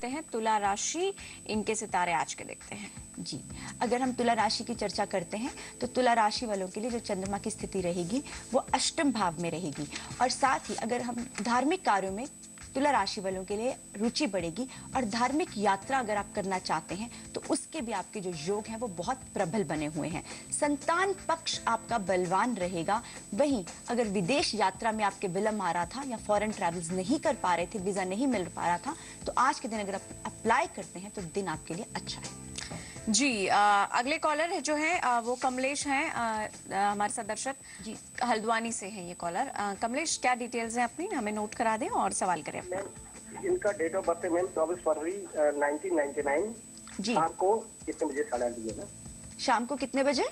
करते हैं तुला राशि, इनके सितारे आज के देखते हैं। जी, अगर हम तुला राशि की चर्चा करते हैं तो तुला राशि वालों के लिए जो चंद्रमा की स्थिति रहेगी वो अष्टम भाव में रहेगी, और साथ ही अगर हम धार्मिक कार्यों में तुला राशि वालों के लिए रुचि बढ़ेगी, और धार्मिक यात्रा अगर आप करना चाहते हैं तो उसके भी आपके जो योग हैं वो बहुत प्रबल बने हुए हैं। संतान पक्ष आपका बलवान रहेगा। वहीं अगर विदेश यात्रा में आपके विलंब आ रहा था या फॉरेन ट्रैवल्स नहीं कर पा रहे थे, वीजा नहीं मिल पा रहा था, तो आज के दिन अगर आप अप्लाई करते हैं तो दिन आपके लिए अच्छा है। जी, अगले कॉलर जो है वो कमलेश हैं, हमारे साथ दर्शक जी हल्द्वानी से हैं ये कॉलर। कमलेश, क्या डिटेल्स हैं अपनी, हमें नोट करा दें और सवाल करें। इनका डेट ऑफ बर्थ है मैम 24 फरवरी 1999। जी, शाम को कितने बजे? 8:30 बजे ना? शाम को कितने बजे?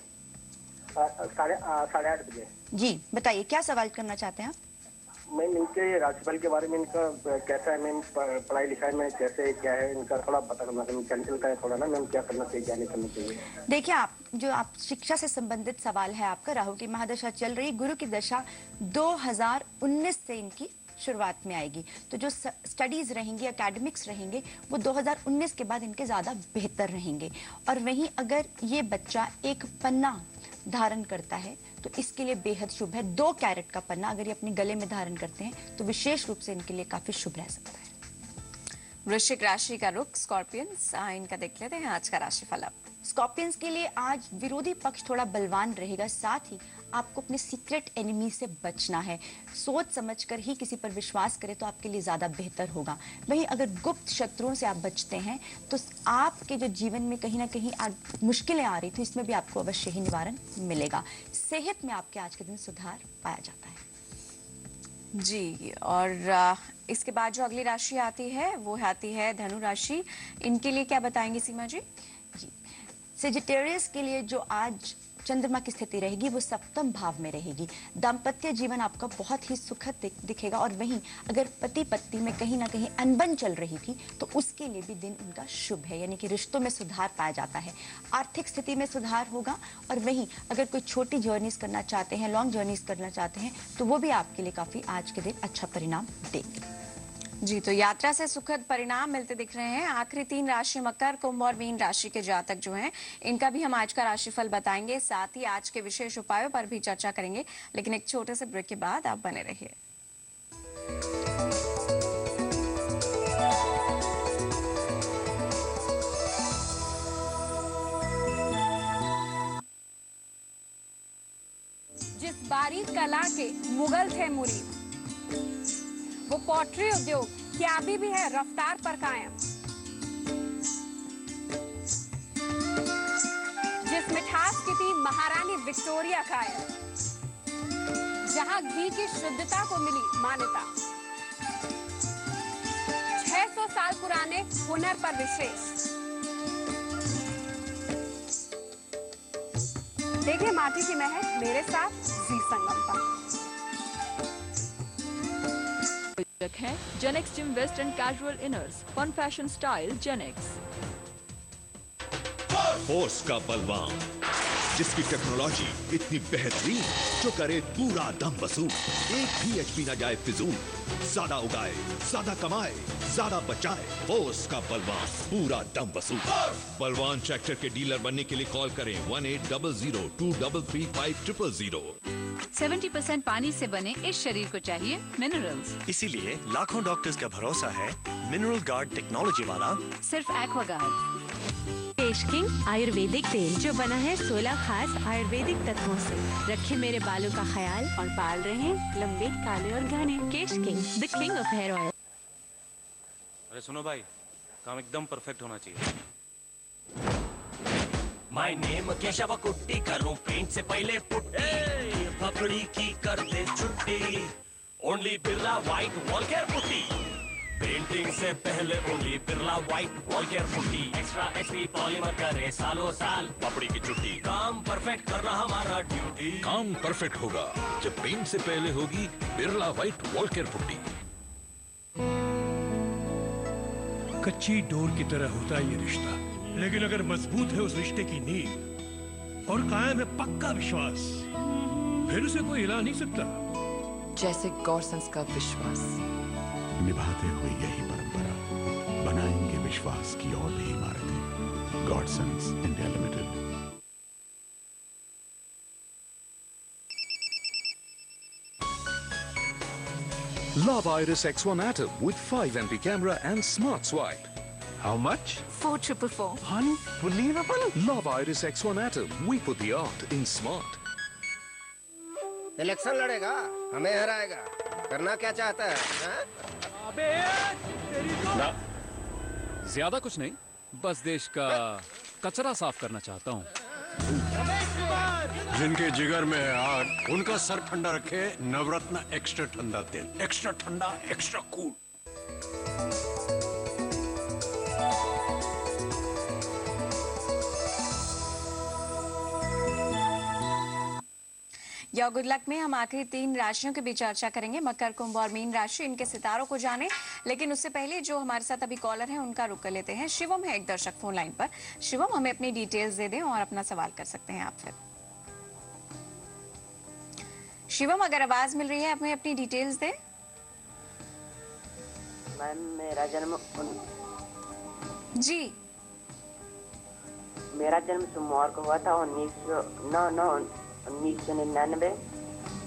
8:30 बजे। जी, बताइए क्या सवाल करना चाहते हैं आप? मैम इनके राशिफल के बारे में, इनका कैसा है मैम, पढ़ाई लिखाई में कैसे क्या है इनका, थोड़ा पता करना था। चंचल का है थोड़ा ना मैम, क्या करना चाहिए क्या नहीं करना चाहिए। देखिए, आप शिक्षा से संबंधित सवाल है आपका, राहु की महादशा चल रही, गुरु की दशा 2019 से इनकी शुरुआत में आएगी, तो जो स्टडीज रहेंगी, एकेडमिक्स रहेंगे, वो 2019 के बाद इनके ज्यादा बेहतर रहेंगे। और वहीं अगर ये बच्चा एक पन्ना धारण करता है तो इसके लिए बेहद शुभ है। 2 कैरेट का पन्ना अगर ये अपने गले में धारण करते हैं तो विशेष रूप से इनके लिए काफी शुभ रह सकता है। वृश्चिक राशि का रुख स्कॉर्पियंस, इनका देख लेते हैं आज का राशिफल। अब स्कॉर्पियंस के लिए आज विरोधी पक्ष थोड़ा बलवान रहेगा, साथ ही आपको अपने सीक्रेट एनिमी से बचना है। सोच समझकर ही किसी पर विश्वास करें तो आपके लिए ज्यादा बेहतर होगा। वहीं अगर गुप्त शत्रुओं से आप बचते हैं तो आपके जो जीवन में कहीं ना कहीं मुश्किलें आ रही थी, इसमें भी आपको अवश्य ही निवारण मिलेगा। सेहत में आपके आज के दिन सुधार पाया जाता है। जी, और इसके बाद जो अगली राशि आती है वो आती है धनु राशि, इनके लिए क्या बताएंगे सीमा जी? जी, सेजिटेरियस के लिए जो आज चंद्रमा की स्थिति रहेगी वो सप्तम भाव में रहेगी। दाम्पत्य जीवन आपका बहुत ही सुखद दिखेगा, और वहीं अगर पति पत्नी में कहीं ना कहीं अनबन चल रही थी तो उसके लिए भी दिन इनका शुभ है, यानी कि रिश्तों में सुधार पाया जाता है। आर्थिक स्थिति में सुधार होगा, और वहीं अगर कोई छोटी जर्नीज करना चाहते हैं, लॉन्ग जर्नीज करना चाहते हैं, तो वो भी आपके लिए काफी आज के दिन अच्छा परिणाम देंगे। जी, तो यात्रा से सुखद परिणाम मिलते दिख रहे हैं। आखिरी 3 राशि मकर, कुंभ और मीन राशि के जातक जो हैं, इनका भी हम आज का राशिफल बताएंगे, साथ ही आज के विशेष उपायों पर भी चर्चा करेंगे। लेकिन एक छोटे से ब्रेक के बाद आप बने रहिए। जिस बारीक कला के मुगल थे मुरीद, वो पॉटरी उद्योग क्या अभी भी है रफ्तार पर कायम। जिस मिठास की थी महारानी विक्टोरिया कायम, जहां घी की शुद्धता को मिली मान्यता, 600 साल पुराने हुनर पर विशेष। देखिए माटी की महक मेरे साथ जी संगम पर है। GenX gym vest and casual inners, fun fashion style GenX. Force का बलवान, जिसकी टेक्नोलॉजी इतनी बेहतरीन जो करे पूरा दम वसूल। एक भी एचपी ना जाए फिजूल, ज्यादा उगाए, ज्यादा कमाए, ज्यादा बचाए। फोर्स का बलवान, पूरा दम वसूल। बलवान ट्रैक्टर के डीलर बनने के लिए कॉल करें 1800-233-5000। 70% पानी से बने इस शरीर को चाहिए मिनरल्स, इसीलिए लाखों डॉक्टर्स का भरोसा है मिनरल गार्ड टेक्नोलॉजी वाला सिर्फ एक्वागार्ड। केश किंग आयुर्वेदिक तेल जो बना है 16 खास आयुर्वेदिक तत्वों से। रखे मेरे बालों का ख्याल और बाल रहे लंबे, काले और घने। Kesh King, the king of hair oil. अरे सुनो भाई, काम एकदम परफेक्ट होना चाहिए। माय नेम केशव कुट्टी, करूं पेंट से पहले पुट्टी, पकड़ी की कर दे छुट्टी। Only Birla white wall care putty, painting से पहले only Birla white wall care putty. Extra HP polymer करे सालों साल, पपड़ी की छुट्टी। काम परफेक्ट करना हमारा ड्यूटी। काम परफेक्ट होगा जब पेंट से पहले होगी Birla white wall care putty. कच्ची डोर की तरह होता है ये रिश्ता, लेकिन अगर मजबूत है उस रिश्ते की नींव और कायम है पक्का विश्वास, फिर उसे कोई हिला नहीं सकता। जैसे गौरसंस का विश्वास, निभाते हुए यही परंपरा बनाएंगे। विश्वास की और भी इमारतें। Godsons India Limited. Love Iris X1 Atom with 5 MP camera and smart swipe. How much? 4,444. Unbelievable. Love Iris X1 Atom. We put the art in smart. Election लड़ेगा, हमें हराएगा, करना क्या चाहता है? अबे तेरी तो ना, ज्यादा कुछ नहीं, बस देश का कचरा साफ करना चाहता हूँ। जिनके जिगर में है आग, उनका सर ठंडा रखे नवरत्न एक्स्ट्रा ठंडा तेल। एक्स्ट्रा ठंडा, एक्स्ट्रा कूल। या गुड लक में हम आखिरी 3 राशियों के बीच चर्चा करेंगे, मकर, कुंभ और मीन राशि। इनके सितारों को जाने, लेकिन उससे पहले जो हमारे साथ अभी कॉलर हैं उनका रुख कर लेते हैं। शिवम है एक दर्शक फोन लाइन पर। शिवम, हमें अपनी डिटेल्स दे दें और अपना सवाल कर सकते हैं आप फिर। शिवम, अगर आवाज मिल रही है, हमें अपनी डिटेल्स दें। मैम, मेरा जन्म जी मेरा जन्म सोमवार को हुआ था 1999।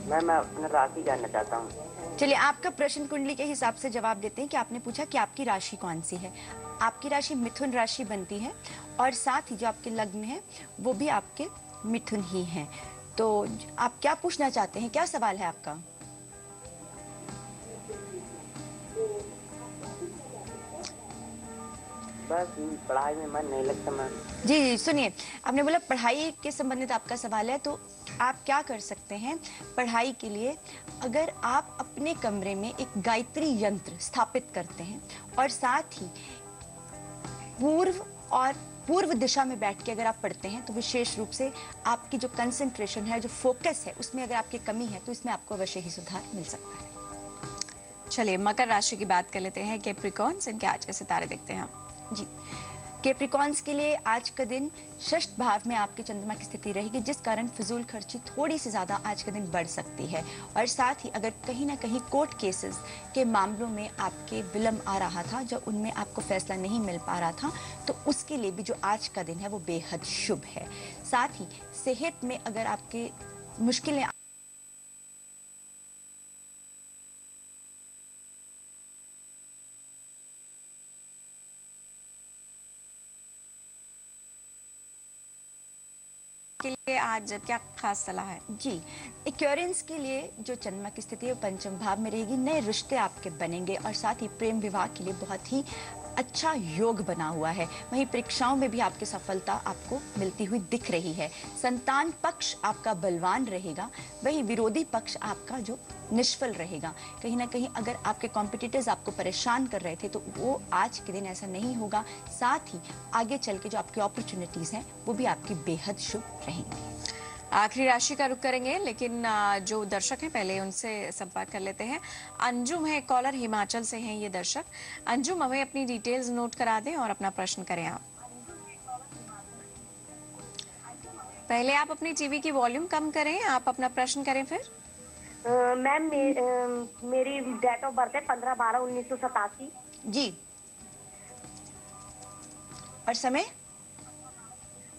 मैं अपना राशि जानना चाहता हूँ। चलिए, आपका प्रश्न कुंडली के हिसाब से जवाब देते हैं कि आपने पूछा कि आपकी राशि कौन सी है। आपकी राशि मिथुन राशि बनती है और साथ ही जो आपके लग्न है वो भी आपके मिथुन ही हैं। तो आप क्या पूछना चाहते हैं, क्या सवाल है आपका? बस पढ़ाई में मन नहीं लगता मैम। जी सुनिए, आपने बोला पढ़ाई के संबंधित आपका सवाल है, तो आप क्या कर सकते हैं पढ़ाई के लिए? अगर आप अपने कमरे में एक गायत्री यंत्र स्थापित करते हैं और साथ ही पूर्व दिशा में बैठ के अगर आप पढ़ते हैं, तो विशेष रूप से आपकी जो कंसंट्रेशन है, जो फोकस है, उसमें अगर आपकी कमी है तो इसमें आपको अवश्य ही सुधार मिल सकता है। चलिए, मकर राशि की बात कर लेते हैं। कैप्रिकॉर्न्स, इनके आज के सितारे देखते हैं जी। कैप्रिकॉर्न्स के लिए आज का दिन षष्ठ भाव में आपके चंद्रमा की स्थिति रहेगी, जिस कारण फिजूल खर्ची थोड़ी सी ज्यादा आज का दिन बढ़ सकती है। और साथ ही अगर कहीं ना कहीं कोर्ट केसेस के मामलों में आपके विलंब आ रहा था, जो उनमें आपको फैसला नहीं मिल पा रहा था, तो उसके लिए भी जो आज का दिन है वो बेहद शुभ है। साथ ही सेहत में अगर आपके मुश्किलें के लिए आज क्या खास सलाह है? जी, एक्वेरियंस के लिए जो चंद्रमा की स्थिति है पंचम भाव में रहेगी। नए रिश्ते आपके बनेंगे और साथ ही प्रेम विवाह के लिए बहुत ही अच्छा योग बना हुआ है। वहीं परीक्षाओं में भी आपकी सफलता आपको मिलती हुई दिख रही है। संतान पक्ष आपका बलवान रहेगा, वहीं विरोधी पक्ष आपका जो निष्फल रहेगा। कहीं ना कहीं अगर आपके कॉम्पिटिटर्स आपको परेशान कर रहे थे, तो वो आज के दिन ऐसा नहीं होगा। साथ ही आगे चल के जो आपकी अपॉर्चुनिटीज हैं वो भी आपकी बेहद शुभ रहेंगी। आखिरी राशि का रुख करेंगे, लेकिन जो दर्शक हैं पहले उनसे संपर्क कर लेते हैं। अंजुम है कॉलर, हिमाचल से हैं ये दर्शक। अंजुम, हमें अपनी डिटेल्स नोट करा दें और अपना प्रश्न करें आप। पहले आप अपनी टीवी की वॉल्यूम कम करें, आप अपना प्रश्न करें फिर। मैम, मेरी डेट ऑफ बर्थ है 15/12/1987। जी। और समय?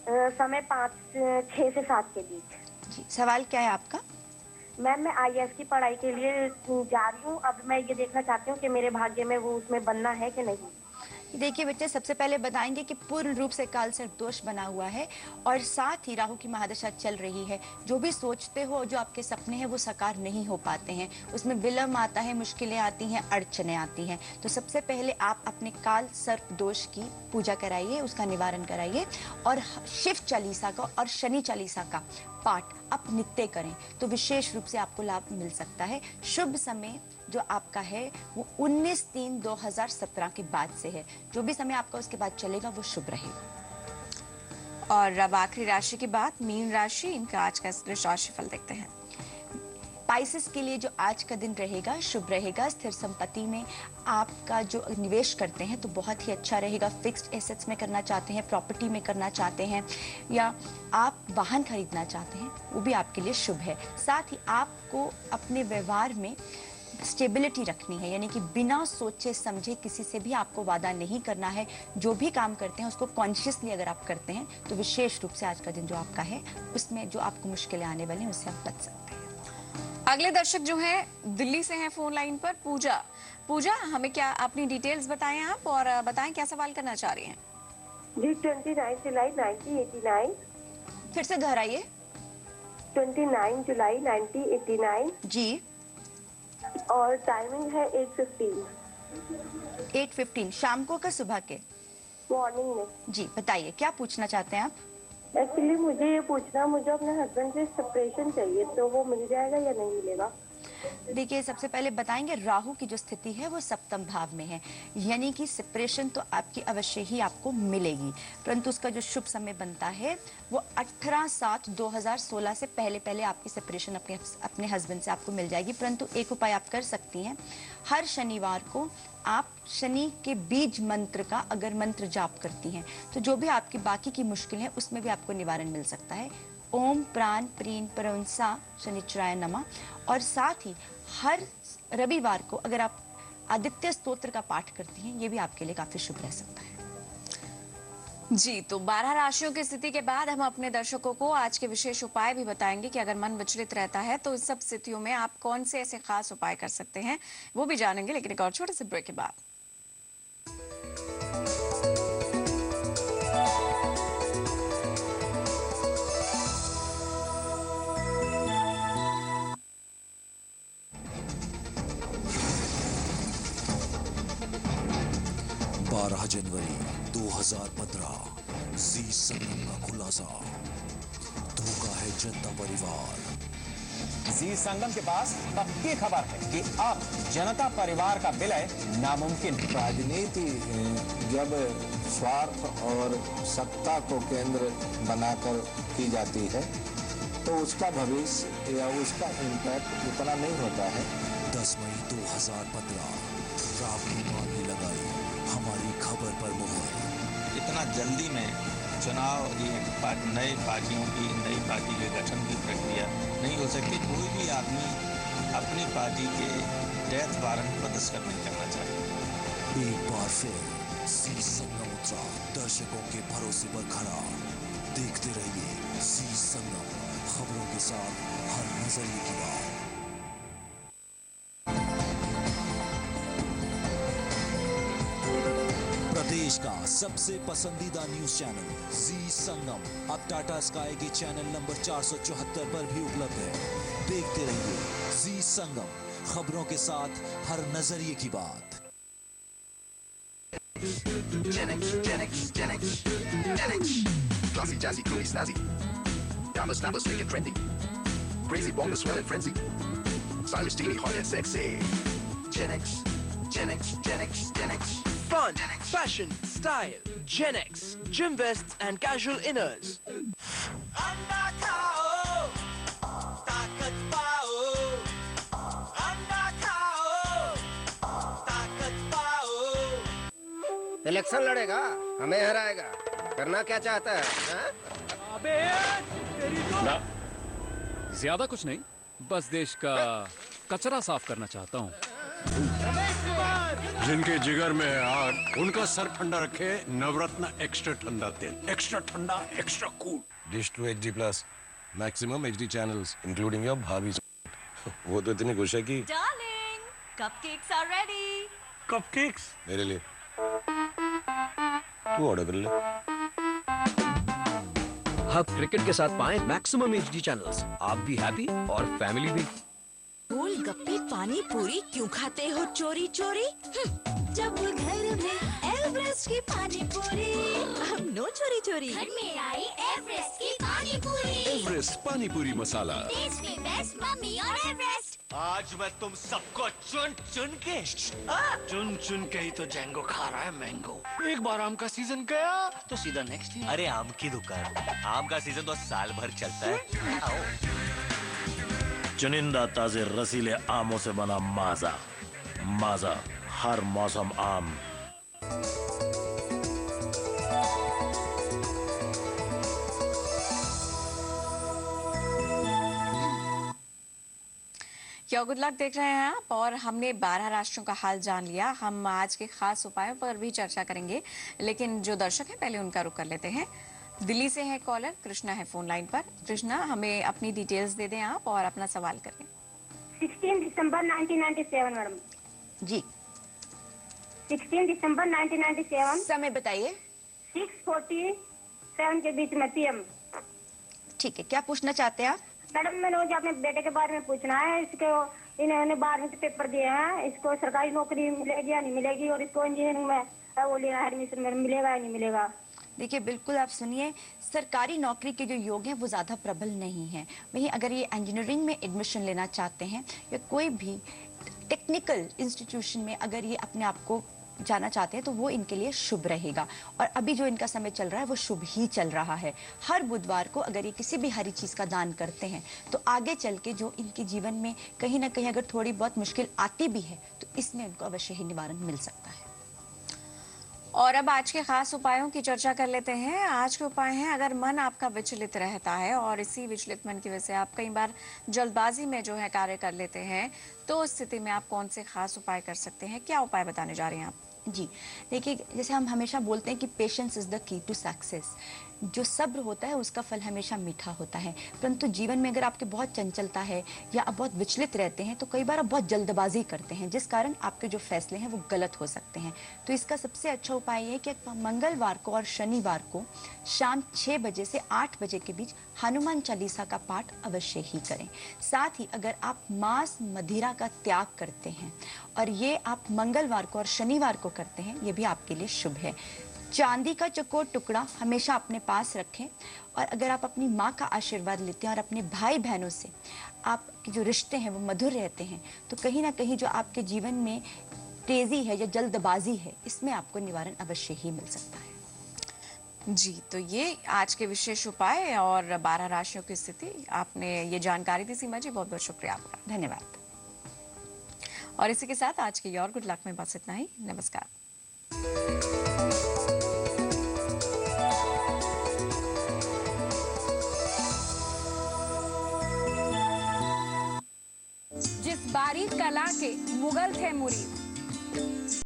समय 6 से 7 के बीच। जी, सवाल क्या है आपका? मैम, मैं IAS की पढ़ाई के लिए जा रही हूँ। अब मैं ये देखना चाहती हूँ कि मेरे भाग्य में वो उसमें बनना है कि नहीं। देखिए बच्चे, सबसे पहले बताएंगे कि पूर्ण रूप से काल सर्प दोष बना हुआ है और साथ ही राहु की महादशा चल रही है। जो भी सोचते हो, जो आपके सपने हैं वो साकार नहीं हो पाते हैं, उसमें विलंब आता है, मुश्किलें आती हैं, अड़चने आती हैं। तो सबसे पहले आप अपने काल सर्प दोष की पूजा कराइए, उसका निवारण कराइए और शिव चालीसा का और शनि चालीसा का पाठ आप नित्य करें, तो विशेष रूप से आपको लाभ मिल सकता है। शुभ समय जो आपका है वो 19/3/2017 के बाद से है। जो भी समय आपका उसके बाद चलेगा वो शुभ रहेगा। और अब आखिरी राशि की बात, मीन राशि, इनका आज का राशिफल देखते हैं। पाइसेस के लिए जो आज का दिन रहेगा शुभ रहेगा। स्थिर संपत्ति में आपका जो निवेश करते हैं तो बहुत ही अच्छा रहेगा। फिक्स्ड एसेट्स में करना चाहते हैं, प्रॉपर्टी में करना चाहते हैं या आप वाहन खरीदना चाहते हैं, वो भी आपके लिए शुभ है। साथ ही आपको अपने व्यवहार में स्टेबिलिटी रखनी है, यानी कि बिना सोचे समझे किसी से भी आपको वादा नहीं करना है। जो भी काम करते हैं उसको कॉन्शियसली अगर आप करते हैं तो विशेष रूप से आज का दिन जो आपका है उसमें जो आपको मुश्किलें आने वाली हैं उससे आप बच सकते हैं। अगले दर्शक जो हैं दिल्ली से हैं फोन लाइन पर, पूजा। पूजा, हमें क्या अपनी डिटेल्स बताएं आप और बताएं क्या सवाल करना चाह रही हैं। जी 29 जुलाई 1989। फिर से दोहराइए। 29 जुलाई 1989 जी। और टाइमिंग है 8:15। 8:15 शाम को का सुबह के? मॉर्निंग में। जी बताइए क्या पूछना चाहते हैं आप? एक्चुअली मुझे ये पूछना, मुझे अपने हस्बैंड से सेपरेशन चाहिए, तो वो मिल जाएगा या नहीं मिलेगा? देखिए सबसे पहले बताएंगे राहु की जो स्थिति है वो सप्तम भाव में है, यानी कि सेपरेशन तो आपकी अवश्य ही आपको मिलेगी, परंतु उसका जो शुभ समय बनता है वो 18/7/2016 से पहले आपकी सेपरेशन अपने हस्बैंड से आपको मिल जाएगी। परंतु एक उपाय आप कर सकती हैं, हर शनिवार को आप शनि के बीज मंत्र का अगर मंत्र जाप करती हैं तो जो भी आपकी बाकी की मुश्किल है उसमें भी आपको निवारण मिल सकता है। ओम प्राण प्रीन परंसा शनिचराय नमः। और साथ ही हर रविवार को अगर आप आदित्य स्तोत्र का पाठ करती हैं ये भी आपके लिए काफी शुभ रह सकता है। जी, तो 12 राशियों की स्थिति के बाद हम अपने दर्शकों को आज के विशेष उपाय भी बताएंगे कि अगर मन विचलित रहता है तो इस सब स्थितियों में आप कौन से ऐसे खास उपाय कर सकते हैं वो भी जानेंगे, लेकिन एक और छोटे से ब्रेक के बाद। जनवरी 2015 जी संगम का खुलासा, धोखा है जनता परिवार। जी संगम के पास पक्की खबर है कि अब जनता परिवार का विलय नामुमकिन। राजनीति जब स्वार्थ और सत्ता को केंद्र बनाकर की जाती है तो उसका भविष्य या उसका इम्पैक्ट उतना नहीं होता है। 10 मई 2015 रात को मारने लगाई हमारी खबर पर मोहर। इतना जल्दी में चुनाव, नई पार्टियों की, नई पार्टी के गठन की प्रक्रिया नहीं हो सकती। कोई भी आदमी अपनी पार्टी के डेथ वारंट पर दस्तखत नहीं करना चाहिए। एक बार फिर सी संगम उतरा दर्शकों के भरोसे पर खड़ा। देखते रहिए सी संगम, खबरों के साथ हर नजरिए की बात। प्रदेश का सबसे पसंदीदा न्यूज चैनल जी संगम अब टाटा स्काई के चैनल नंबर 474 पर भी उपलब्ध है। देखते रहिए जी संगम, खबरों के साथ हर नजरिए की बात। Classy, jazzy, cool, snazzy. Diamonds, numbers, slick and trendy. Crazy, bonga, swell and frenzy. Stylish, teeny, hot and sexy. Gen X, Gen X, Gen X, Gen X. Fun, fashion, style, Gen X, gym vests and casual inners. Election लड़ेगा, हमें हराएगा, करना क्या चाहता है? अबे तेरी तो ना, ज्यादा कुछ नहीं, बस देश का कचरा साफ करना चाहता हूँ। जिनके जिगर में है आग, उनका सर ठंडा रखे नवरत्न एक्स्ट्रा ठंडा तेल। एक्स्ट्रा ठंडा, extra cool. Dish to HD+, maximum HD channels, including your भाभी। वो तो इतनी खुश है कि Darling, cupcakes are ready. Cupcakes? मेरे लिए तू ऑर्डर कर ले। अब क्रिकेट के साथ पाएं मैक्सिमम HD चैनल्स। आप भी हैप्पी और फैमिली भी। गोलगप्पे पानी पूरी क्यों खाते हो चोरी चोरी? जब घर में एवरेस्ट की पानी पूरी, हम नो चोरी चोरी। घर में आई एवरेस्ट की पानी पूरी। एवरेस्ट पानी पूरी मसाला। टेस्ट में बेस्ट मम्मी और एवरेस्ट। आज मैं तुम सबको चुन चुन के ही तो जेंगो खा रहा है मैंगो। एक बार आम का सीजन गया तो सीधा नेक्स्ट ईयर। अरे आम की दुकान, आम का सीजन तो साल भर चलता है। आओ। चुनिंदा ताजे रसीले आमों से बना माजा, हर मौसम आम। योर गुड लक देख रहे हैं आप और हमने 12 राशियों का हाल जान लिया। हम आज के खास उपायों पर भी चर्चा करेंगे, लेकिन जो दर्शक हैं पहले उनका रुख कर लेते हैं। दिल्ली से है कॉलर, कृष्णा है फोन लाइन पर। कृष्णा, हमें अपनी डिटेल्स दे दें आप और अपना सवाल करें। 16 दिसंबर 1997 मैडम जी। 16 दिसंबर 1997। समय बताइए। 6:47 के बीच में PM। ठीक है, क्या पूछना चाहते हैं आप? मैडम, मैंने मुझे अपने बेटे के बारे में पूछना है। इसको इन्होंने 12वीं के पेपर दिए हैं, इसको सरकारी नौकरी मिलेगी या नहीं मिलेगी, और इसको इंजीनियरिंग में वो लिया है एडमिशन में, मिलेगा या नहीं मिलेगा? देखिए, बिल्कुल आप सुनिए, सरकारी नौकरी के जो योग हैं वो ज़्यादा प्रबल नहीं है। वहीं अगर ये इंजीनियरिंग में एडमिशन लेना चाहते हैं या कोई भी टेक्निकल इंस्टीट्यूशन में अगर ये अपने आप को जाना चाहते हैं तो वो इनके लिए शुभ रहेगा। और अभी जो इनका समय चल रहा है वो शुभ ही चल रहा है। हर बुधवार को अगर ये किसी भी हरी चीज़ का दान करते हैं तो आगे चल के जो इनके जीवन में कहीं ना कहीं अगर थोड़ी बहुत मुश्किल आती भी है तो इसमें उनको अवश्य ही निवारण मिल सकता है। और अब आज के खास उपायों की चर्चा कर लेते हैं। आज के उपाय हैं, अगर मन आपका विचलित रहता है और इसी विचलित मन की वजह से आप कई बार जल्दबाजी में जो है कार्य कर लेते हैं, तो उस स्थिति में आप कौन से खास उपाय कर सकते हैं? क्या उपाय बताने जा रहे हैं आप? जी देखिए, जैसे हम हमेशा बोलते हैं कि patience is the key to success. जो सब्र होता है उसका फल हमेशा मीठा होता है, परंतु जीवन में अगर आपके बहुत चंचलता है या आप बहुत विचलित रहते हैं तो कई बार आप बहुत जल्दबाजी करते हैं, जिस कारण आपके जो फैसले हैं वो गलत हो सकते हैं। तो इसका सबसे अच्छा उपाय ये है कि मंगलवार को और शनिवार को शाम 6 बजे से 8 बजे के बीच हनुमान चालीसा का पाठ अवश्य ही करें। साथ ही अगर आप मांस मदिरा का त्याग करते हैं और ये आप मंगलवार को और शनिवार को करते हैं, ये भी आपके लिए शुभ है। चांदी का चकोर टुकड़ा हमेशा अपने पास रखें, और अगर आप अपनी माँ का आशीर्वाद लेते हैं और अपने भाई बहनों से आपके जो रिश्ते हैं वो मधुर रहते हैं, तो कहीं ना कहीं जो आपके जीवन में तेजी है या जल्दबाजी है, इसमें आपको निवारण अवश्य ही मिल सकता है। जी, तो ये आज के विशेष उपाय और 12 राशियों की स्थिति आपने ये जानकारी दी सीमा जी, बहुत बहुत शुक्रिया आपका। धन्यवाद। और इसी के साथ आज के योर गुड लक में बस इतना ही। नमस्कार। जिस बारीक कला के मुगल थे मुरीद,